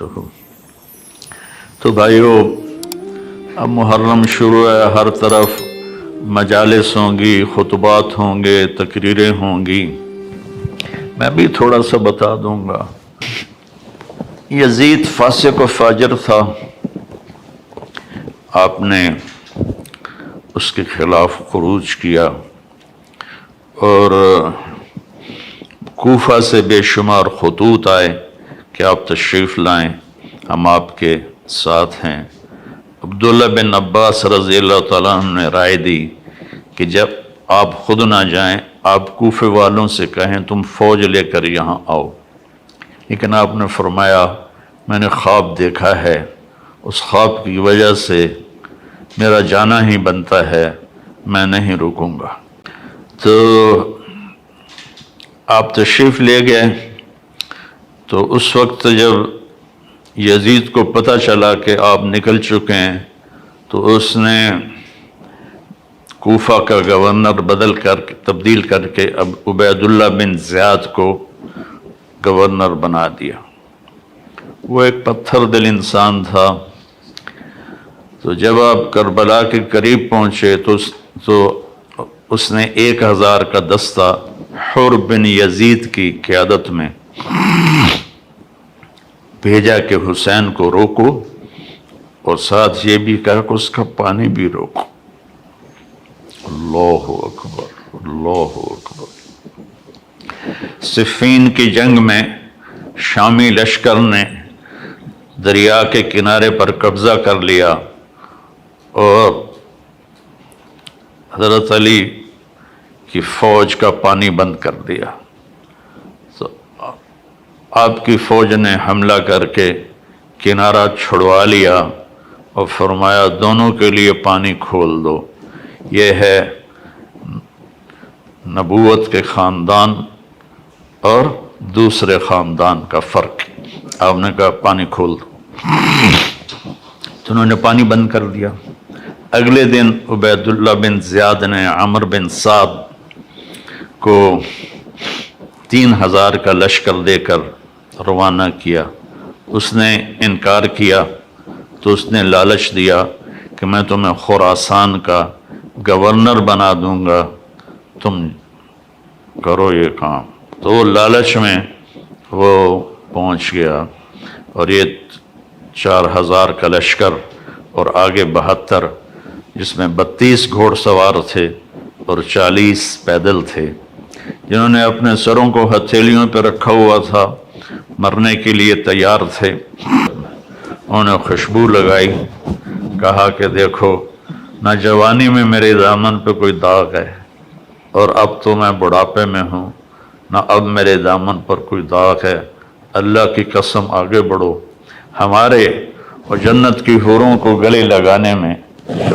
وبرکاتہ۔ تو بھائیو، اب محرم شروع ہے، ہر طرف مجالس ہوں گی، خطبات ہوں گے، تقریریں ہوں گی۔ میں بھی تھوڑا سا بتا دوں گا۔ یزید فاسق و فاجر تھا، آپ نے اس کے خلاف خروج کیا اور کوفہ سے بے شمار خطوط آئے کہ آپ تشریف لائیں، ہم آپ کے ساتھ ہیں۔ عبداللہ بن عباس رضی اللہ تعالیٰ عنہ نے رائے دی کہ جب آپ خود نہ جائیں، آپ کوفے والوں سے کہیں تم فوج لے کر یہاں آؤ، لیکن آپ نے فرمایا میں نے خواب دیکھا ہے، اس خواب کی وجہ سے میرا جانا ہی بنتا ہے، میں نہیں رکوں گا۔ تو آپ تشریف لے گئے۔ تو اس وقت جب یزید کو پتہ چلا کہ آپ نکل چکے ہیں تو اس نے کوفہ کا گورنر تبدیل کر کے اب عبید اللہ بن زیاد کو گورنر بنا دیا۔ وہ ایک پتھر دل انسان تھا۔ تو جب آپ کربلا کے قریب پہنچے تو اس نے 1000 کا دستہ حر بن یزید کی قیادت میں بھیجا کہ حسین کو روکو، اور ساتھ یہ بھی کہا کہ اس کا پانی بھی روکو۔ اللہ اکبر، اللہ اکبر۔ صفین کی جنگ میں شامی لشکر نے دریا کے کنارے پر قبضہ کر لیا اور حضرت علی کی فوج کا پانی بند کر دیا۔ تو آپ کی فوج نے حملہ کر کے کنارہ چھڑوا لیا اور فرمایا دونوں کے لیے پانی کھول دو۔ یہ ہے نبوت کے خاندان اور دوسرے خاندان کا فرق۔ آپ نے کہا پانی کھول دو، تو انہوں نے پانی بند کر دیا۔ اگلے دن عبید اللہ بن زیاد نے عمر بن سعد کو 3000 کا لشکر دے کر روانہ کیا۔ اس نے انکار کیا تو اس نے لالچ دیا کہ میں تمہیں خراسان کا گورنر بنا دوں گا، تم کرو یہ کام۔ تو لالچ میں وہ پہنچ گیا اور یہ 4000 کا لشکر اور آگے 72 جس میں 32 گھوڑ سوار تھے اور 40 پیدل تھے، جنہوں نے اپنے سروں کو ہتھیلیوں پہ رکھا ہوا تھا، مرنے کے لیے تیار تھے۔ انہوں نے خوشبو لگائی، کہا کہ دیکھو نہ جوانی میں میرے دامن پہ کوئی داغ ہے، اور اب تو میں بڑھاپے میں ہوں، نہ اب میرے دامن پر کوئی داغ ہے۔ اللہ کی قسم آگے بڑھو، ہمارے اور جنت کی حوروں کو گلے لگانے میں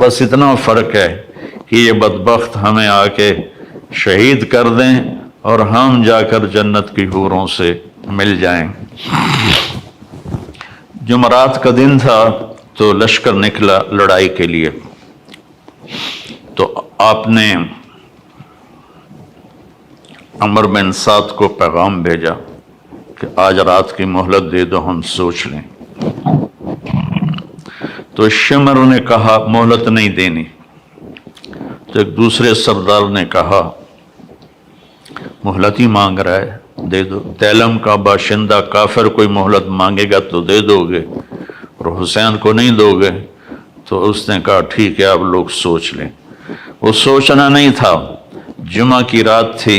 بس اتنا فرق ہے کہ یہ بدبخت ہمیں آ کے شہید کر دیں اور ہم جا کر جنت کی حوروں سے مل جائیں۔ جمعرات کا دن تھا تو لشکر نکلا لڑائی کے لیے۔ تو آپ نے عمر بن سعد کو پیغام بھیجا کہ آج رات کی مہلت دے دو، ہم سوچ لیں۔ تو شمر نے کہا مہلت نہیں دینی۔ تو ایک دوسرے سردار نے کہا مہلت ہی مانگ رہا ہے، دے دو۔ تیلم کا باشندہ کافر کوئی مہلت مانگے گا تو دے دو گے، اور حسین کو نہیں دو گے؟ تو اس نے کہا ٹھیک ہے، آپ لوگ سوچ لیں۔ وہ سوچنا نہیں تھا، جمعہ کی رات تھی۔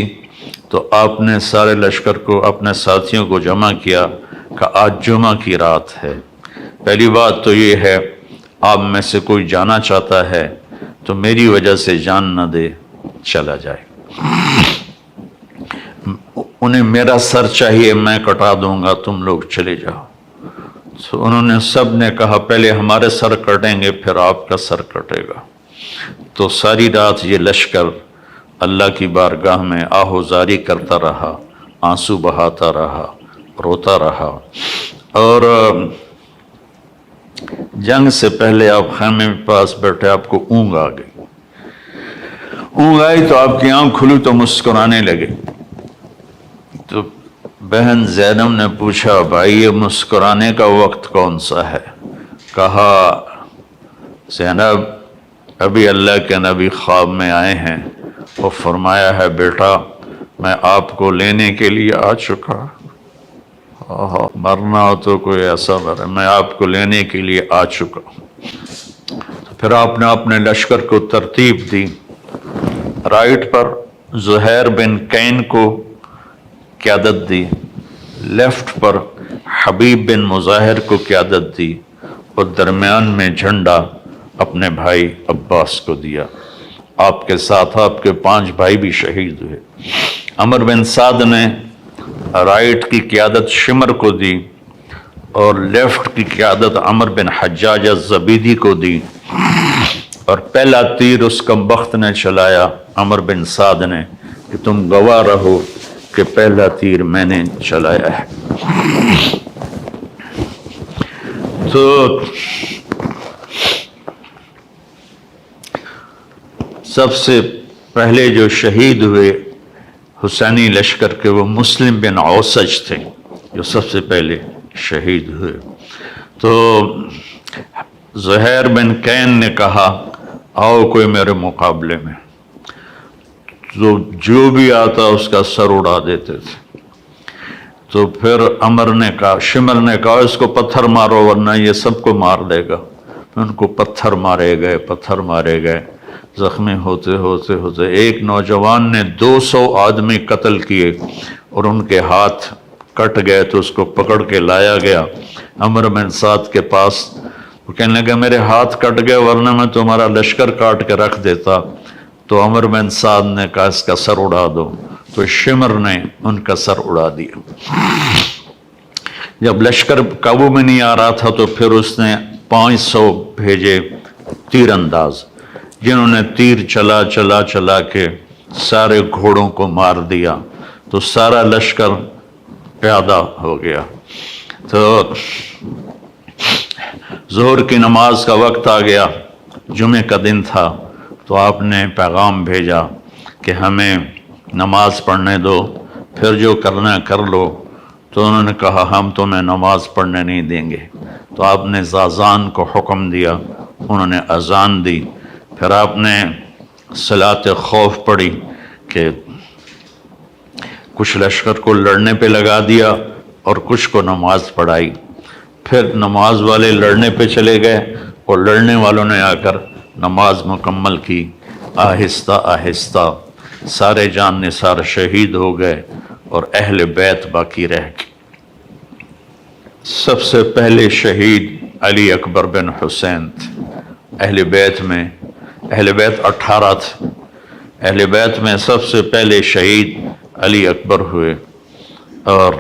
تو آپ نے سارے لشکر کو، اپنے ساتھیوں کو جمع کیا کہ آج جمعہ کی رات ہے۔ پہلی بات تو یہ ہے، آپ میں سے کوئی جانا چاہتا ہے تو میری وجہ سے جان نہ دے، چلا جائے۔ انہیں میرا سر چاہیے، میں کٹا دوں گا، تم لوگ چلے جاؤ۔ تو انہوں نے سب نے کہا پہلے ہمارے سر کٹیں گے پھر آپ کا سر کٹے گا۔ تو ساری رات یہ لشکر اللہ کی بارگاہ میں آہوزاری کرتا رہا، آنسو بہاتا رہا، روتا رہا۔ اور جنگ سے پہلے آپ خیمے کے پاس بیٹھے، آپ کو اونگ آ گئی۔ اونگ آئی تو آپ کی آنکھ کھلی تو مسکرانے لگے۔ تو بہن زینب نے پوچھا بھائی یہ مسکرانے کا وقت کون سا ہے؟ کہا زینب ابھی اللہ کے نبی خواب میں آئے ہیں، وہ فرمایا ہے بیٹا میں آپ کو لینے کے لیے آ چکا، مرنا ہو تو کوئی ایسا مرے، میں آپ کو لینے کے لیے آ چکا۔ پھر آپ نے اپنے لشکر کو ترتیب دی، رائٹ پر زہیر بن کین کو قیادت دی، لیفٹ پر حبیب بن مظاہر کو قیادت دی، اور درمیان میں جھنڈا اپنے بھائی عباس کو دیا۔ آپ کے ساتھ آپ کے 5 بھائی بھی شہید ہوئے۔ عمر بن سعد نے رائٹ کی قیادت شمر کو دی اور لیفٹ کی قیادت عمر بن حجاج الزبیدی کو دی، اور پہلا تیر اس کمبخت نے چلایا عمر بن سعد نے کہ تم گواہ رہو کہ پہلا تیر میں نے چلایا ہے۔ تو سب سے پہلے جو شہید ہوئے حسینی لشکر کے وہ مسلم بن اوسج تھے جو سب سے پہلے شہید ہوئے۔ تو زہیر بن کین نے کہا آؤ کوئی میرے مقابلے میں، تو جو بھی آتا اس کا سر اڑا دیتے تھے۔ تو پھر عمر نے کہا، شمر نے کہا اس کو پتھر مارو ورنہ یہ سب کو مار دے گا۔ ان کو پتھر مارے گئے، زخمی ہوتے ہوتے ہوتے ایک نوجوان نے 200 آدمی قتل کیے اور ان کے ہاتھ کٹ گئے، تو اس کو پکڑ کے لایا گیا عمر بن سعد کے پاس۔ وہ کہنے لگا میرے ہاتھ کٹ گئے ورنہ میں تمہارا لشکر کاٹ کے رکھ دیتا۔ تو عمر بن سعد نے کہا اس کا سر اڑا دو، تو شمر نے ان کا سر اڑا دیا۔ جب لشکر قابو میں نہیں آ رہا تھا تو پھر اس نے 500 بھیجے تیر انداز، جنہوں نے تیر چلا کے سارے گھوڑوں کو مار دیا، تو سارا لشکر پیادہ ہو گیا۔ تو ظہر کی نماز کا وقت آ گیا، جمعہ کا دن تھا، تو آپ نے پیغام بھیجا کہ ہمیں نماز پڑھنے دو، پھر جو کرنا کر لو۔ تو انہوں نے کہا ہم تمہیں نماز پڑھنے نہیں دیں گے۔ تو آپ نے اذان کو حکم دیا، انہوں نے اذان دی، پھر آپ نے صلاۃ خوف پڑھی کہ کچھ لشکر کو لڑنے پہ لگا دیا اور کچھ کو نماز پڑھائی۔ پھر نماز والے لڑنے پہ چلے گئے اور لڑنے والوں نے آ کر نماز مکمل کی۔ آہستہ آہستہ سارے جان نثار شہید ہو گئے اور اہل بیت باقی رہ گئے۔ سب سے پہلے شہید علی اکبر بن حسین تھے۔ اہل بیت 18 تھے، اہل بیت میں سب سے پہلے شہید علی اکبر ہوئے، اور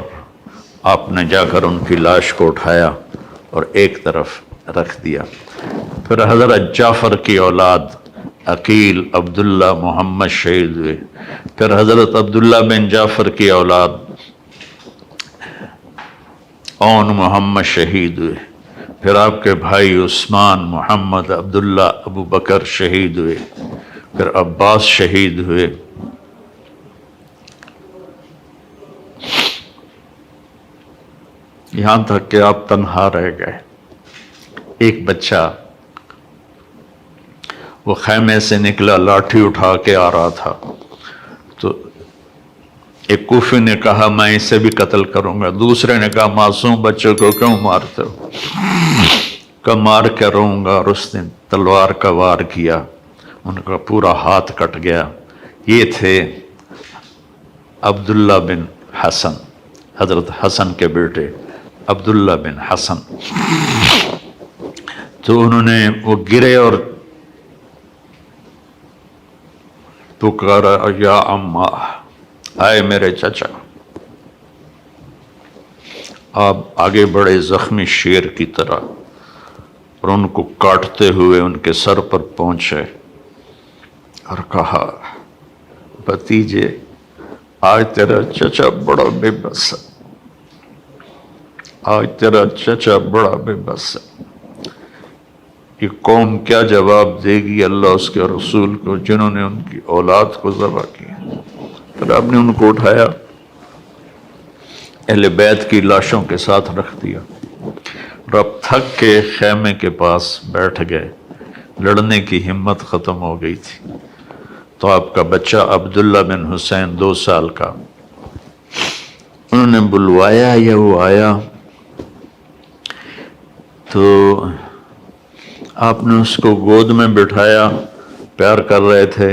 آپ نے جا کر ان کی لاش کو اٹھایا اور ایک طرف رکھ دیا۔ پھر حضرت جعفر کی اولاد عقیل عبداللہ محمد شہید ہوئے، پھر حضرت عبداللہ بن جعفر کی اولاد اون محمد شہید ہوئے، پھر آپ کے بھائی عثمان محمد عبداللہ ابو بکر شہید ہوئے، پھر عباس شہید ہوئے۔ یہاں تک کہ آپ تنہا رہ گئے۔ ایک بچہ وہ خیمے سے نکلا، لاٹھی اٹھا کے آ رہا تھا، تو ایک کوفی نے کہا میں اسے بھی قتل کروں گا، دوسرے نے کہا معصوم بچوں کو کیوں مارتے ہو؟ کہ مار کے رہوں گا، اور اس نے تلوار کا وار کیا، ان کا پورا ہاتھ کٹ گیا۔ یہ تھے عبداللہ بن حسن، حضرت حسن کے بیٹے عبداللہ بن حسن۔ تو انہوں نے وہ گرے اور پکارا یا اماں، آئے میرے چچا۔ آپ آگے بڑھے زخمی شیر کی طرح اور ان کو کاٹتے ہوئے ان کے سر پر پہنچے اور کہا بھتیجے آج تیرا چچا بڑا بے بس ہے، آج تیرا چچا بڑا بے بس ہے۔ یہ قوم کیا جواب دے گی اللہ اس کے رسول کو جنہوں نے ان کی اولاد کو ذبح کیا؟ پھر آپ نے ان کو اٹھایا اہل بیت کی لاشوں کے ساتھ رکھ دیا۔ رب تھک کے خیمے کے پاس بیٹھ گئے، لڑنے کی ہمت ختم ہو گئی تھی۔ تو آپ کا بچہ عبداللہ بن حسین 2 سال کا، انہوں نے بلوایا یا وہ آیا تو آپ نے اس کو گود میں بٹھایا، پیار کر رہے تھے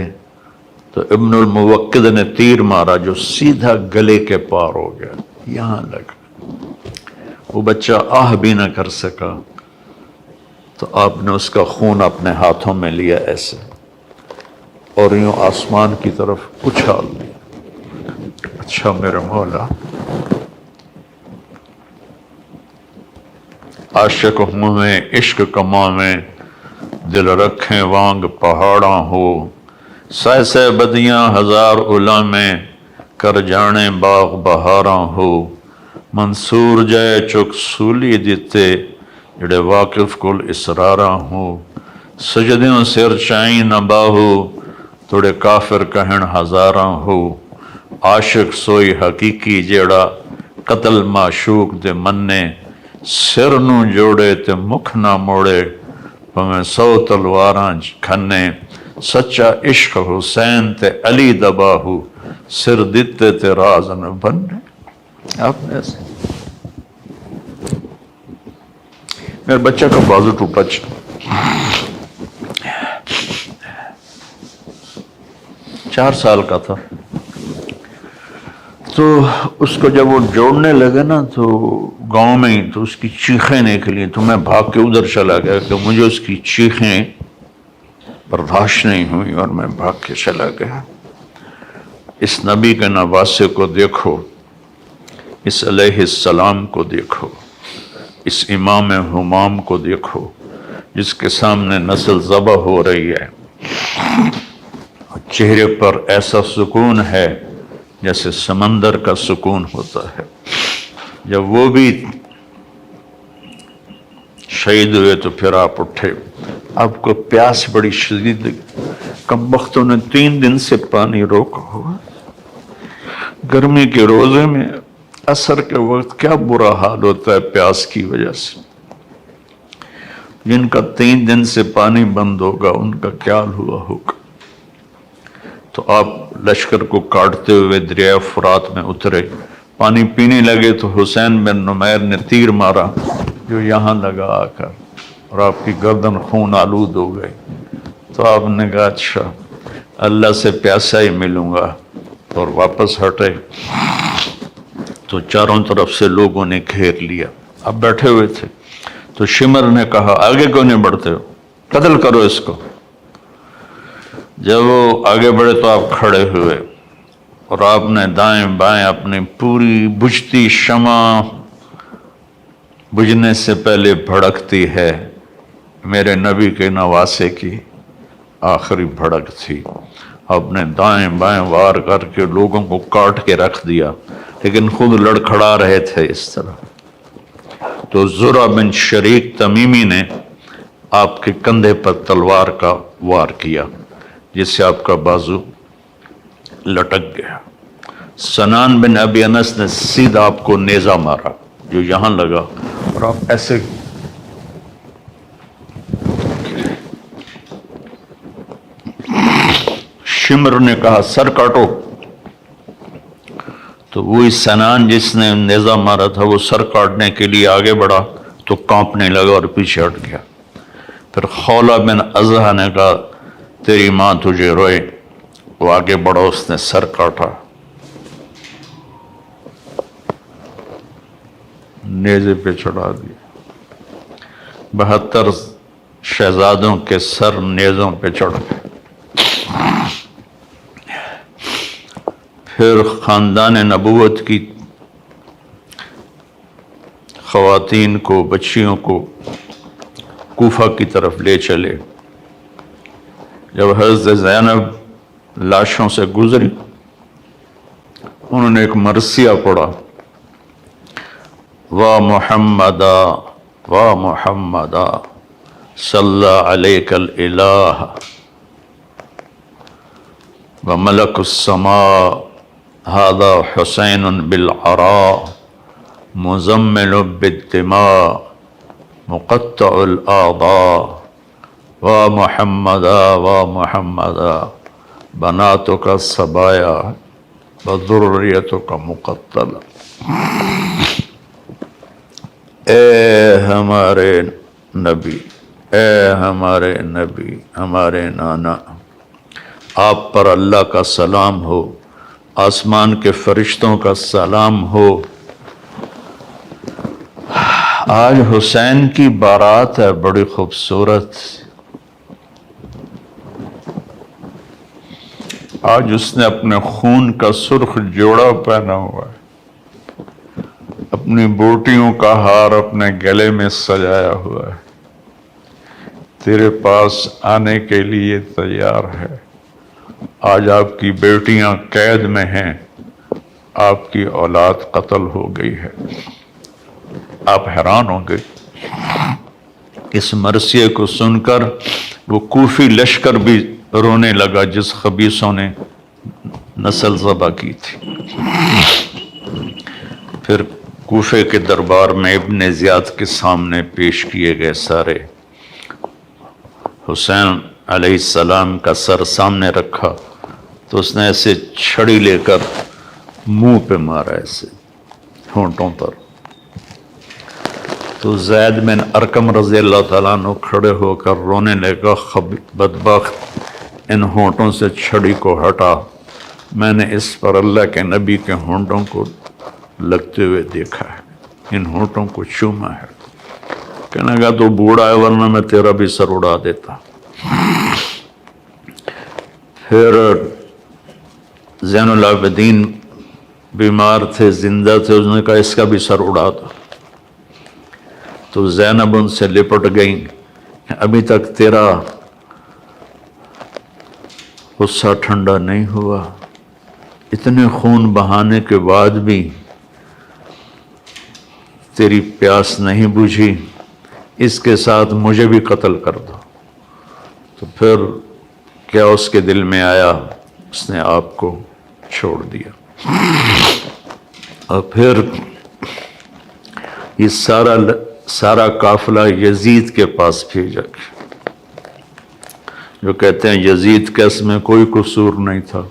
تو ابن الموقد نے تیر مارا جو سیدھا گلے کے پار ہو گیا، یہاں لگا۔ وہ بچہ آہ بھی نہ کر سکا تو آپ نے اس کا خون اپنے ہاتھوں میں لیا ایسے اور یوں آسمان کی طرف اچھال دیا۔ اچھا میرے مولا، عاشق ہوں میں عشق کماویں، دل رکھیں وانگ پہاڑاں ہو، سہ سہ بدیاں ہزار علامیں، کر جانے باغ بہاراں ہو، منصور جائے چک سولی دیتے، جڑے واقف کل اسراراں ہو، سجدیوں سر چائیں نہ باہو، توڑے کافر کہن ہزاراں ہو، عاشق سوئی حقیقی جیڑا قتل معشوق دے مننے، سر نو جوڑے تے مکھ نہ موڑے، پمیں 100 تلواراں کھنے، سچا عشق حسین تے علی دباہو، سر دیتے تے راز نہ بننے۔ آپ نے ایسے میرے بچہ کا بازو ٹوٹا، 4 سال کا تھا۔ تو اس کو جب وہ جوڑنے لگے نا تو گاؤں میں ہی تو اس کی چیخیں نکلی، تو میں بھاگ کے ادھر چلا گیا کہ مجھے اس کی چیخیں برداشت نہیں ہوئی اور میں بھاگ کے چلا گیا۔ اس نبی کے نواسے کو دیکھو، اس علیہ السلام کو دیکھو، اس امام ہمام کو دیکھو جس کے سامنے نسل ذبح ہو رہی ہے، چہرے پر ایسا سکون ہے جیسے سمندر کا سکون ہوتا ہے۔ جب وہ بھی شہید ہوئے تو پھر آپ اٹھے، آپ کو پیاس بڑی شدید لگی، کم بختوں نے 3 دن سے پانی روکا ہوا، گرمی کے روزے میں عصر کے وقت کیا برا حال ہوتا ہے پیاس کی وجہ سے۔ جن کا 3 دن سے پانی بند ہوگا ان کا کیا ہوا ہوگا۔ تو آپ لشکر کو کاٹتے ہوئے دریائے فرات میں اترے، پانی پینے لگے تو حسین بن نمیر نے تیر مارا جو یہاں لگا آ کر، اور آپ کی گردن خون آلود ہو گئی۔ تو آپ نے کہا اچھا اللہ سے پیاسا ہی ملوں گا، اور واپس ہٹے تو چاروں طرف سے لوگوں نے گھیر لیا۔ آپ بیٹھے ہوئے تھے تو شمر نے کہا آگے کیوں نہیں بڑھتے ہو، قتل کرو اس کو۔ جب وہ آگے بڑھے تو آپ کھڑے ہوئے اور آپ نے دائیں بائیں اپنی پوری بجھتی شمع، بجھنے سے پہلے بھڑکتی ہے، میرے نبی کے نواسے کی آخری بھڑک تھی۔ آپ نے دائیں بائیں وار کر کے لوگوں کو کاٹ کے رکھ دیا، لیکن خود لڑکھڑا رہے تھے اس طرح۔ تو زرع بن شریک تمیمی نے آپ کے کندھے پر تلوار کا وار کیا جس سے آپ کا بازو لٹک گیا۔ سنان بن ابی انس نے سیدھا آپ کو نیزہ مارا جو یہاں لگا، اور آپ ایسے شمر نے کہا سر کاٹو، تو وہی سنان جس نے نیزہ مارا تھا وہ سر کاٹنے کے لیے آگے بڑھا تو کانپنے لگا اور پیچھے ہٹ گیا۔ پھر خولہ بن ازحہ نے کہا تیری ماں تجھے روئے، وہ آگے بڑھا، اس نے سر کاٹا، نیزے پہ چڑھا دیا۔ 72 شہزادوں کے سر نیزوں پہ چڑھ گئے۔ پھر خاندان نبوت کی خواتین کو، بچیوں کو کوفہ کی طرف لے چلے۔ جب حضرت زینب لاشوں سے گزری انہوں نے ایک مرثیہ پڑھا، وا محمدا وا محمدا صلی علیک الالہ وملک السماء ھذا حسین بالعراء مزمل بالدماء مقطع الاعضاء و محمدا و محمدا بناتک الصبایا و ذریتک مقتلا۔ اے ہمارے نبی، اے ہمارے نبی، ہمارے نانا، آپ پر اللہ کا سلام ہو، آسمان کے فرشتوں کا سلام ہو۔ آج حسین کی بارات ہے، بڑی خوبصورت۔ آج اس نے اپنے خون کا سرخ جوڑا پہنا ہوا ہے، اپنی بوٹیوں کا ہار اپنے گلے میں سجایا ہوا ہے، تیرے پاس آنے کے لیے تیار ہے۔ آج آپ کی بیٹیاں قید میں ہیں، آپ کی اولاد قتل ہو گئی ہے۔ آپ حیران ہوں گے اس مرثیے کو سن کر۔ وہ کوفی لشکر بھی رونے لگا جس خبیثوں نے نسل ذبح کی تھی۔ پھر کوفے کے دربار میں ابن زیاد کے سامنے پیش کیے گئے سارے۔ حسین علیہ السلام کا سر سامنے رکھا تو اس نے ایسے چھڑی لے کر منہ پہ مارا، ایسے ہونٹوں پر۔ تو زید بن ارقم رضی اللہ تعالیٰ عنہ کھڑے ہو کر رونے لگا، بدبخت، ان ہونٹوں سے چھڑی کو ہٹا، میں نے اس پر اللہ کے نبی کے ہونٹوں کو لگتے ہوئے دیکھا ہے، ان ہونٹوں کو چوما ہے۔ کہنے لگا تو بوڑھا ہے، ورنہ میں تیرا بھی سر اڑا دیتا۔ پھر زین العابدین بیمار تھے، زندہ تھے، اس نے کہا اس کا بھی سر اڑا دو۔ تو زینب ان سے لپٹ گئیں، ابھی تک تیرا غصہ ٹھنڈا نہیں ہوا، اتنے خون بہانے کے بعد بھی تیری پیاس نہیں بجھی، اس کے ساتھ مجھے بھی قتل کر دو۔ تو پھر کیا اس کے دل میں آیا، اس نے آپ کو چھوڑ دیا۔ اور پھر یہ سارا قافلہ یزید کے پاس بھیجا گیا، جو کہتے ہیں یزید کا اس میں کوئی قصور نہیں تھا،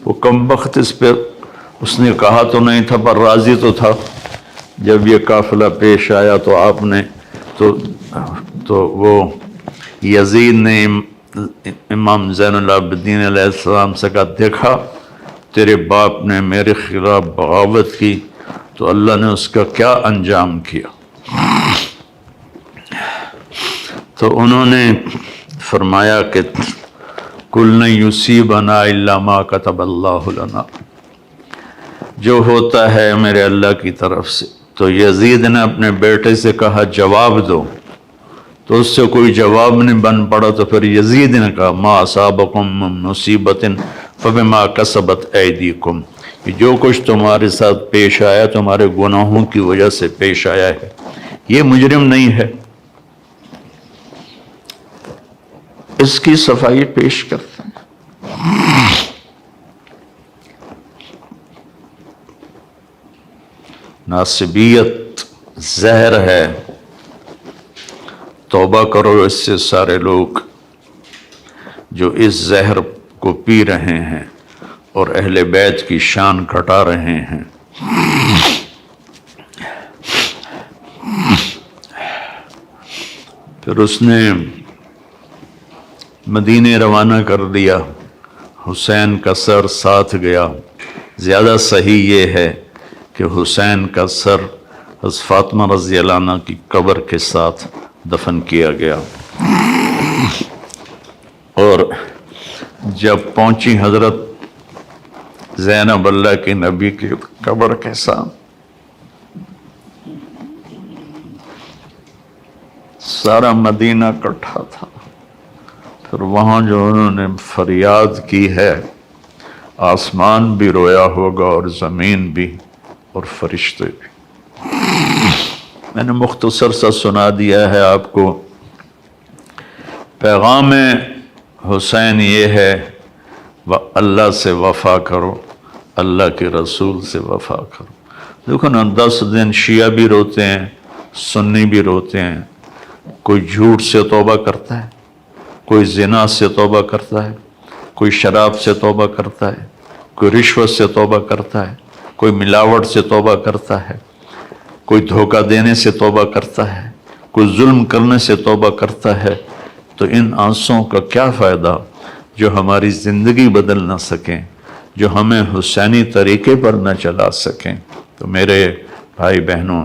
وہ کمبخت اس پہ اس نے کہا تو نہیں تھا پر راضی تو تھا۔ جب یہ قافلہ پیش آیا تو آپ نے تو وہ یزید نے امام زین العابدین علیہ السلام سے کہا، دیکھا تیرے باپ نے میرے خلاف بغاوت کی تو اللہ نے اس کا کیا انجام کیا۔ تو انہوں نے فرمایا کہ کل لن یصیبنا الا ما کتب اللہ لنا، جو ہوتا ہے میرے اللہ کی طرف سے۔ تو یزید نے اپنے بیٹے سے کہا جواب دو، تو اس سے کوئی جواب نہیں بن پڑا، تو پھر یزید نے کہا ما اصابکم من مصیبت فبما کسبت ایدیکم، کہ جو کچھ تمہارے ساتھ پیش آیا تمہارے گناہوں کی وجہ سے پیش آیا ہے، یہ مجرم نہیں ہے۔ اس کی صفائی پیش کرتے ہیں۔ ناصبیت زہر ہے، توبہ کرو اس سے سارے لوگ جو اس زہر کو پی رہے ہیں اور اہل بیت کی شان گھٹا رہے ہیں۔ پھر اس نے مدینے روانہ کر دیا، حسین کا سر ساتھ گیا۔ زیادہ صحیح یہ ہے کہ حسین کا سر حضرت فاطمہ رضی اللہ عنہ کی قبر کے ساتھ دفن کیا گیا۔ اور جب پہنچی حضرت زینب اللہ کے نبی کی قبر کے ساتھ، سارا مدینہ اکٹھا تھا۔ پھر وہاں جو انہوں نے فریاد کی ہے، آسمان بھی رویا ہوگا اور زمین بھی اور فرشتے بھی۔ میں نے مختصر سا سنا دیا ہے آپ کو۔ پیغام حسین یہ ہے، اللہ سے وفا کرو، اللہ کے رسول سے وفا کرو۔ دیکھو نا 10 دن شیعہ بھی روتے ہیں، سنی بھی روتے ہیں، کوئی جھوٹ سے توبہ کرتا ہے، کوئی زنا سے توبہ کرتا ہے، کوئی شراب سے توبہ کرتا ہے، کوئی رشوت سے توبہ کرتا ہے، کوئی ملاوٹ سے توبہ کرتا ہے، کوئی دھوکہ دینے سے توبہ کرتا ہے، کوئی ظلم کرنے سے توبہ کرتا ہے۔ تو ان آنسوں کا کیا فائدہ جو ہماری زندگی بدل نہ سکیں، جو ہمیں حسینی طریقے پر نہ چلا سکیں۔ تو میرے بھائی بہنوں،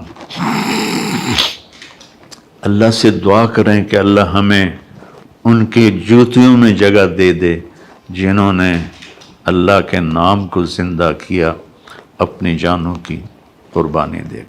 اللہ سے دعا کریں کہ اللہ ہمیں ان کی جوتیوں میں جگہ دے دے جنہوں نے اللہ کے نام کو زندہ کیا، اپنی جانوں کی قربانی دے۔